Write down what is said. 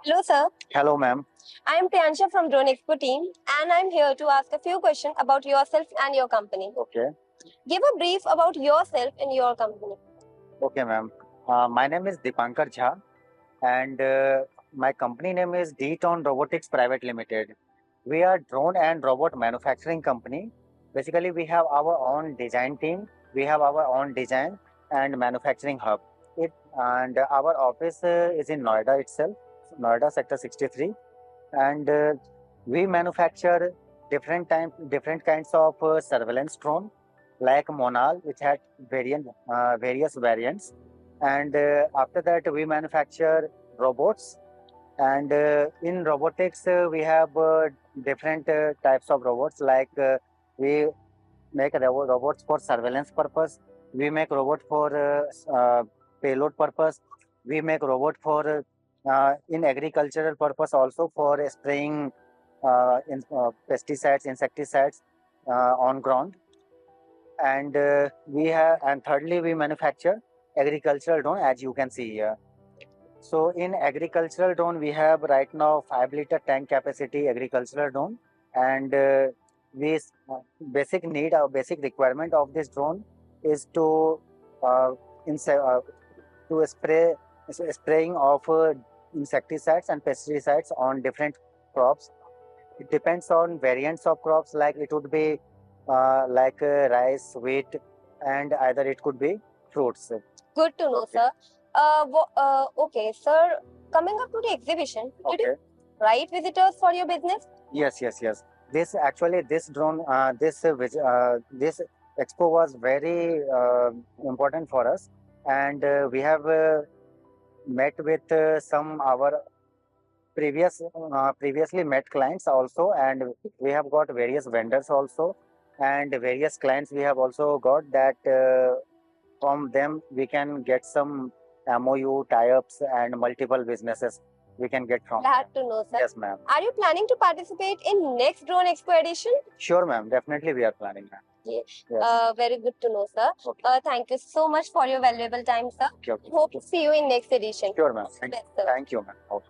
Hello, sir. Hello, ma'am. I am Priyansha from Drone Expo team, and I'm here to ask a few questions about yourself and your company. Okay. Give a brief about yourself and your company. Okay, ma'am. My name is Dipankar Jha, and my company name is Dtown Robotics Private Limited. We are drone and robot manufacturing company. Basically, we have our own design team. We have our own design and manufacturing hub. And our office is in Noida itself, Noida Sector 63, and we manufacture different kinds of surveillance drone like Monal, which had various variants, and after that we manufacture robots. And in robotics, we have different types of robots. Like we make robots for surveillance purpose. We make robot for payload purpose. We make robot for in agricultural purpose also for spraying pesticides, insecticides on ground. And thirdly, we manufacture agricultural drone, as you can see here. So in agricultural drone, we have right now 5 liter tank capacity agricultural drone, and we basic need or basic requirement of this drone is to uh, to spraying of insecticides and pesticides on different crops. It depends on variants of crops, like it would be rice, wheat, and either it could be fruits. Good to know, Okay. sir. Okay, sir. Coming up to the exhibition, did you invite visitors for your business? Yes. This drone, this expo was very important for us, and we have met with some our previously met clients also, and we have got various vendors also, and various clients we have also got that from them we can get some MOU tie-ups and multiple businesses we can get from. Glad to know, sir. Yes, ma'am. Are you planning to participate in next Drone Expo edition? Sure, ma'am. Definitely we are planning, ma'am. Yes. Yes. Very good to know, sir. Okay. Thank you so much for your valuable time, sir. Okay. Hope to see you in next edition. Sure, ma'am. Best, sir. Thank you, ma'am. Okay.